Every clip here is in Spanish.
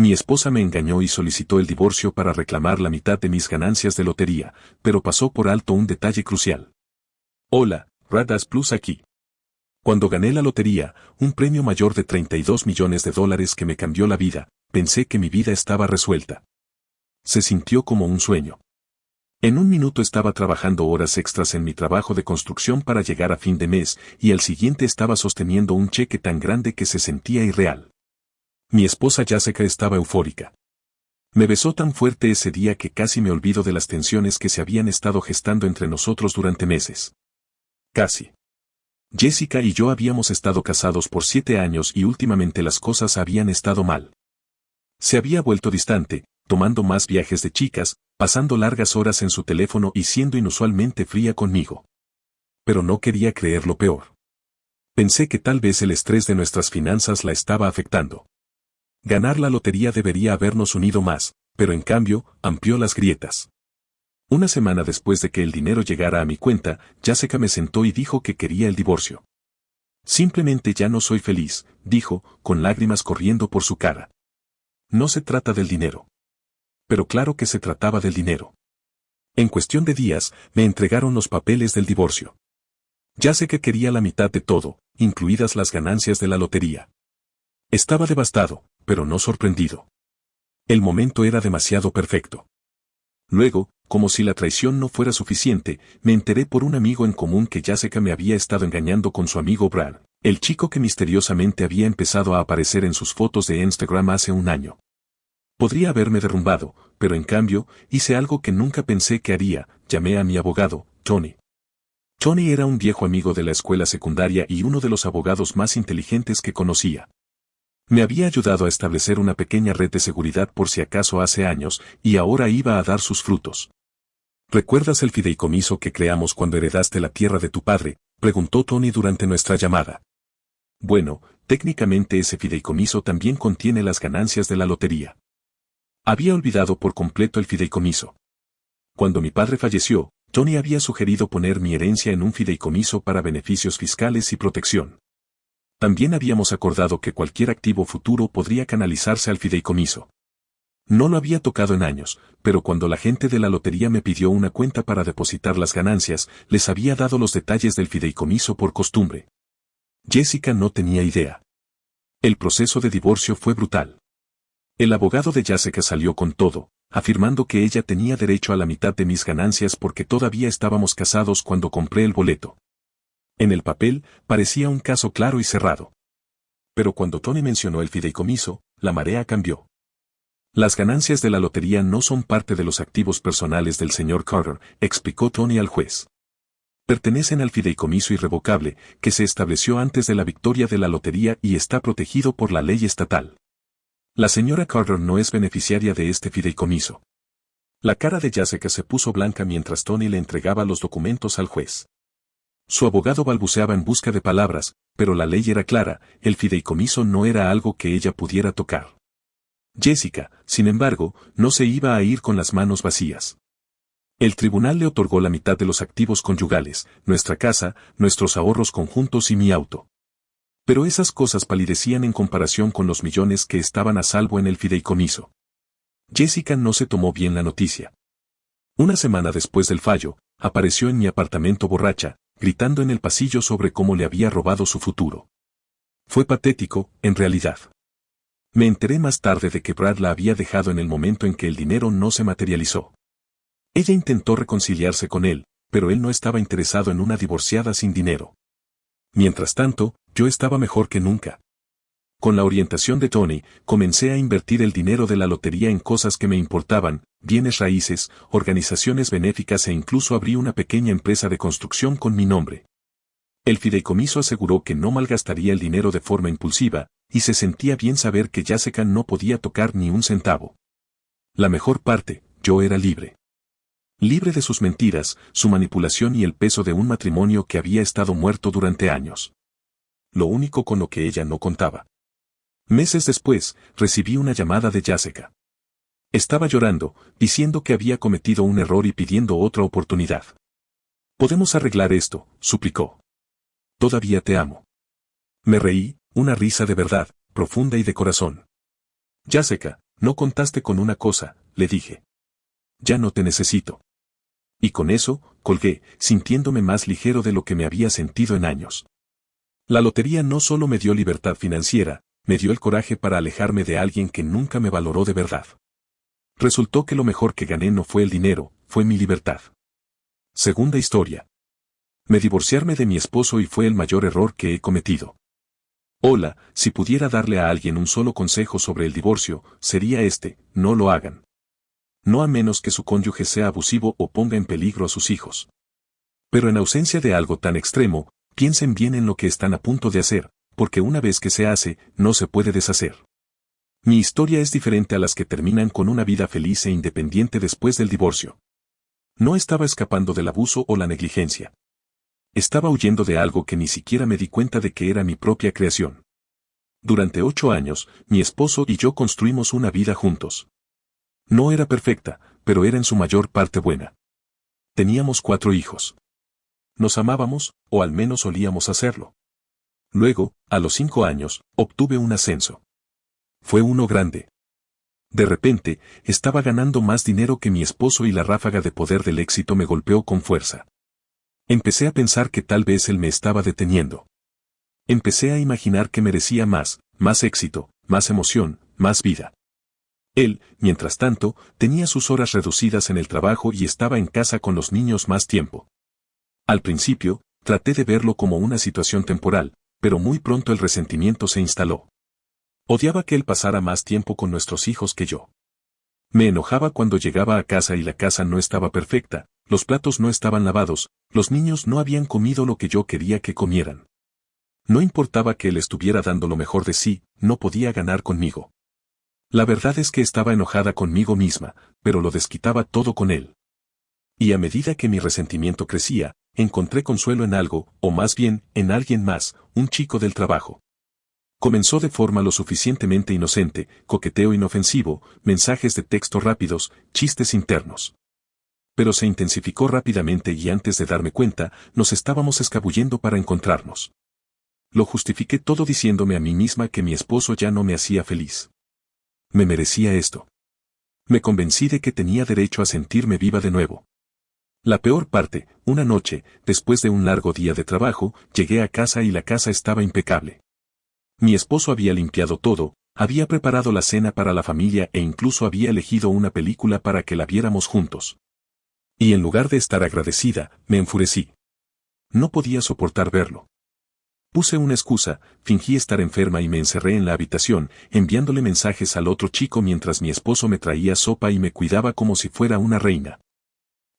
Mi esposa me engañó y solicitó el divorcio para reclamar la mitad de mis ganancias de lotería, pero pasó por alto un detalle crucial. Hola, Radas Plus aquí. Cuando gané la lotería, un premio mayor de $32 millones que me cambió la vida, pensé que mi vida estaba resuelta. Se sintió como un sueño. En un minuto estaba trabajando horas extras en mi trabajo de construcción para llegar a fin de mes, y al siguiente estaba sosteniendo un cheque tan grande que se sentía irreal. Mi esposa Jessica estaba eufórica. Me besó tan fuerte ese día que casi me olvido de las tensiones que se habían estado gestando entre nosotros durante meses. Casi. Jessica y yo habíamos estado casados por 7 años y últimamente las cosas habían estado mal. Se había vuelto distante, tomando más viajes de chicas, pasando largas horas en su teléfono y siendo inusualmente fría conmigo. Pero no quería creer lo peor. Pensé que tal vez el estrés de nuestras finanzas la estaba afectando. Ganar la lotería debería habernos unido más, pero en cambio, amplió las grietas. Una semana después de que el dinero llegara a mi cuenta, Jessica me sentó y dijo que quería el divorcio. Simplemente ya no soy feliz, dijo, con lágrimas corriendo por su cara. No se trata del dinero. Pero claro que se trataba del dinero. En cuestión de días, me entregaron los papeles del divorcio. Jessica quería la mitad de todo, incluidas las ganancias de la lotería. Estaba devastado, pero no sorprendido. El momento era demasiado perfecto. Luego, como si la traición no fuera suficiente, me enteré por un amigo en común que Jessica me había estado engañando con su amigo Brad, el chico que misteriosamente había empezado a aparecer en sus fotos de Instagram hace un año. Podría haberme derrumbado, pero en cambio, hice algo que nunca pensé que haría, llamé a mi abogado, Tony. Tony era un viejo amigo de la escuela secundaria y uno de los abogados más inteligentes que conocía. Me había ayudado a establecer una pequeña red de seguridad por si acaso hace años, y ahora iba a dar sus frutos. ¿Recuerdas el fideicomiso que creamos cuando heredaste la tierra de tu padre?, preguntó Tony durante nuestra llamada. Bueno, técnicamente ese fideicomiso también contiene las ganancias de la lotería. Había olvidado por completo el fideicomiso. Cuando mi padre falleció, Tony había sugerido poner mi herencia en un fideicomiso para beneficios fiscales y protección. También habíamos acordado que cualquier activo futuro podría canalizarse al fideicomiso. No lo había tocado en años, pero cuando la gente de la lotería me pidió una cuenta para depositar las ganancias, les había dado los detalles del fideicomiso por costumbre. Jessica no tenía idea. El proceso de divorcio fue brutal. El abogado de Jessica salió con todo, afirmando que ella tenía derecho a la mitad de mis ganancias porque todavía estábamos casados cuando compré el boleto. En el papel, parecía un caso claro y cerrado. Pero cuando Tony mencionó el fideicomiso, la marea cambió. Las ganancias de la lotería no son parte de los activos personales del señor Carter, explicó Tony al juez. Pertenecen al fideicomiso irrevocable, que se estableció antes de la victoria de la lotería y está protegido por la ley estatal. La señora Carter no es beneficiaria de este fideicomiso. La cara de Jessica se puso blanca mientras Tony le entregaba los documentos al juez. Su abogado balbuceaba en busca de palabras, pero la ley era clara, el fideicomiso no era algo que ella pudiera tocar. Jessica, sin embargo, no se iba a ir con las manos vacías. El tribunal le otorgó la mitad de los activos conyugales, nuestra casa, nuestros ahorros conjuntos y mi auto. Pero esas cosas palidecían en comparación con los millones que estaban a salvo en el fideicomiso. Jessica no se tomó bien la noticia. Una semana después del fallo, apareció en mi apartamento borracha, gritando en el pasillo sobre cómo le había robado su futuro. Fue patético, en realidad. Me enteré más tarde de que Brad la había dejado en el momento en que el dinero no se materializó. Ella intentó reconciliarse con él, pero él no estaba interesado en una divorciada sin dinero. Mientras tanto, yo estaba mejor que nunca. Con la orientación de Tony, comencé a invertir el dinero de la lotería en cosas que me importaban, bienes raíces, organizaciones benéficas e incluso abrí una pequeña empresa de construcción con mi nombre. El fideicomiso aseguró que no malgastaría el dinero de forma impulsiva, y se sentía bien saber que Jessica no podía tocar ni un centavo. La mejor parte, yo era libre. Libre de sus mentiras, su manipulación y el peso de un matrimonio que había estado muerto durante años. Lo único con lo que ella no contaba. Meses después, recibí una llamada de Jessica. Estaba llorando, diciendo que había cometido un error y pidiendo otra oportunidad. «Podemos arreglar esto», suplicó. «Todavía te amo». Me reí, una risa de verdad, profunda y de corazón. «Jessica, No contaste con una cosa, le dije. Ya no te necesito. Y con eso, colgué, sintiéndome más ligero de lo que me había sentido en años. La lotería no solo me dio libertad financiera, me dio el coraje para alejarme de alguien que nunca me valoró de verdad. Resultó que lo mejor que gané no fue el dinero, fue mi libertad. Segunda historia. Me divorciarme de mi esposo y fue el mayor error que he cometido. Hola, si pudiera darle a alguien un solo consejo sobre el divorcio, sería este: no lo hagan. No a menos que su cónyuge sea abusivo o ponga en peligro a sus hijos. Pero en ausencia de algo tan extremo, piensen bien en lo que están a punto de hacer, porque una vez que se hace, no se puede deshacer. Mi historia es diferente a las que terminan con una vida feliz e independiente después del divorcio. No estaba escapando del abuso o la negligencia. Estaba huyendo de algo que ni siquiera me di cuenta de que era mi propia creación. Durante 8 años, mi esposo y yo construimos una vida juntos. No era perfecta, pero era en su mayor parte buena. Teníamos 4 hijos. Nos amábamos, o al menos solíamos hacerlo. Luego, a los 5 años, obtuve un ascenso. Fue uno grande. De repente, estaba ganando más dinero que mi esposo y la ráfaga de poder del éxito me golpeó con fuerza. Empecé a pensar que tal vez él me estaba deteniendo. Empecé a imaginar que merecía más éxito, más emoción, más vida. Él, mientras tanto, tenía sus horas reducidas en el trabajo y estaba en casa con los niños más tiempo. Al principio, traté de verlo como una situación temporal, pero muy pronto el resentimiento se instaló. Odiaba que él pasara más tiempo con nuestros hijos que yo. Me enojaba cuando llegaba a casa y la casa no estaba perfecta, los platos no estaban lavados, los niños no habían comido lo que yo quería que comieran. No importaba que él estuviera dando lo mejor de sí, no podía ganar conmigo. La verdad es que estaba enojada conmigo misma, pero lo desquitaba todo con él. Y a medida que mi resentimiento crecía, encontré consuelo en algo, o más bien, en alguien más, un chico del trabajo. Comenzó de forma lo suficientemente inocente, coqueteo inofensivo, mensajes de texto rápidos, chistes internos. Pero se intensificó rápidamente y antes de darme cuenta, nos estábamos escabullendo para encontrarnos. Lo justifiqué todo diciéndome a mí misma que mi esposo ya no me hacía feliz. Me merecía esto. Me convencí de que tenía derecho a sentirme viva de nuevo. La peor parte, una noche, después de un largo día de trabajo, llegué a casa y la casa estaba impecable. Mi esposo había limpiado todo, había preparado la cena para la familia e incluso había elegido una película para que la viéramos juntos. Y en lugar de estar agradecida, me enfurecí. No podía soportar verlo. Puse una excusa, fingí estar enferma y me encerré en la habitación, enviándole mensajes al otro chico mientras mi esposo me traía sopa y me cuidaba como si fuera una reina.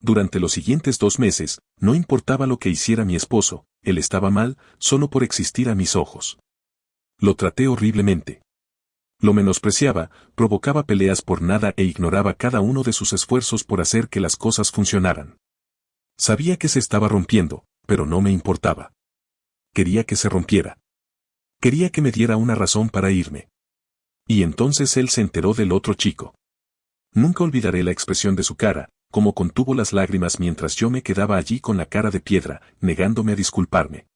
Durante los siguientes 2 meses, no importaba lo que hiciera mi esposo, él estaba mal, solo por existir a mis ojos. Lo traté horriblemente. Lo menospreciaba, provocaba peleas por nada e ignoraba cada uno de sus esfuerzos por hacer que las cosas funcionaran. Sabía que se estaba rompiendo, pero no me importaba. Quería que se rompiera. Quería que me diera una razón para irme. Y entonces él se enteró del otro chico. Nunca olvidaré la expresión de su cara, como contuvo las lágrimas mientras yo me quedaba allí con la cara de piedra, negándome a disculparme.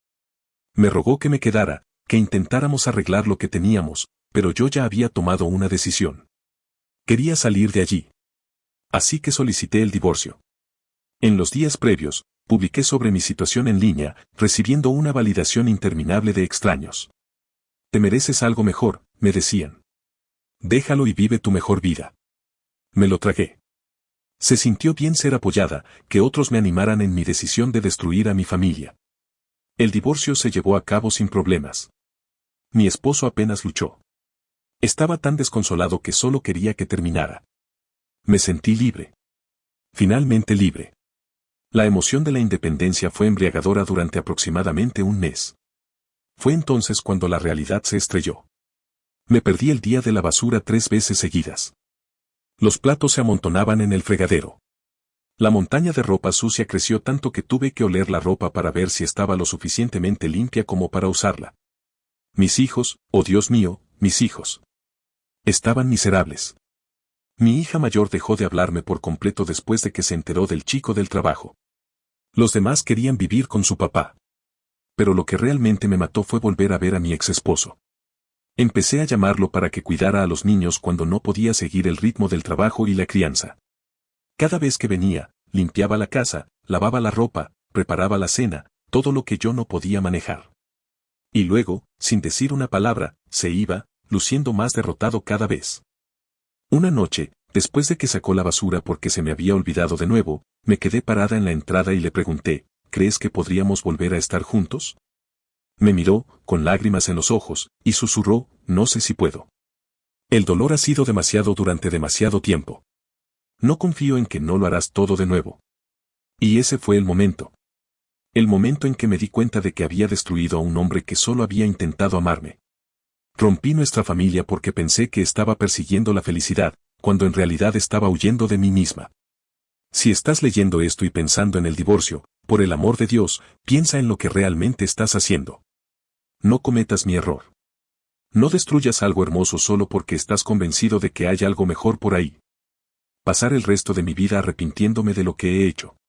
Me rogó que me quedara, que intentáramos arreglar lo que teníamos, pero yo ya había tomado una decisión. Quería salir de allí. Así que solicité el divorcio. En los días previos, publiqué sobre mi situación en línea, recibiendo una validación interminable de extraños. Te mereces algo mejor, me decían. Déjalo y vive tu mejor vida. Me lo tragué. Se sintió bien ser apoyada, que otros me animaran en mi decisión de destruir a mi familia. El divorcio se llevó a cabo sin problemas. Mi esposo apenas luchó. Estaba tan desconsolado que solo quería que terminara. Me sentí libre. Finalmente libre. La emoción de la independencia fue embriagadora durante aproximadamente un mes. Fue entonces cuando la realidad se estrelló. Me perdí el día de la basura 3 veces seguidas. Los platos se amontonaban en el fregadero. La montaña de ropa sucia creció tanto que tuve que oler la ropa para ver si estaba lo suficientemente limpia como para usarla. Mis hijos, oh Dios mío, mis hijos. Estaban miserables. Mi hija mayor dejó de hablarme por completo después de que se enteró del chico del trabajo. Los demás querían vivir con su papá. Pero lo que realmente me mató fue volver a ver a mi ex esposo. Empecé a llamarlo para que cuidara a los niños cuando no podía seguir el ritmo del trabajo y la crianza. Cada vez que venía, limpiaba la casa, lavaba la ropa, preparaba la cena, todo lo que yo no podía manejar. Y luego, sin decir una palabra, se iba, luciendo más derrotado cada vez. Una noche, después de que sacó la basura porque se me había olvidado de nuevo, me quedé parada en la entrada y le pregunté, ¿crees que podríamos volver a estar juntos? Me miró, con lágrimas en los ojos, y susurró, no sé si puedo. El dolor ha sido demasiado durante demasiado tiempo. No confío en que no lo harás todo de nuevo. Y ese fue el momento. El momento en que me di cuenta de que había destruido a un hombre que solo había intentado amarme. Rompí nuestra familia porque pensé que estaba persiguiendo la felicidad, cuando en realidad estaba huyendo de mí misma. Si estás leyendo esto y pensando en el divorcio, por el amor de Dios, piensa en lo que realmente estás haciendo. No cometas mi error. No destruyas algo hermoso solo porque estás convencido de que hay algo mejor por ahí. Pasar el resto de mi vida arrepintiéndome de lo que he hecho.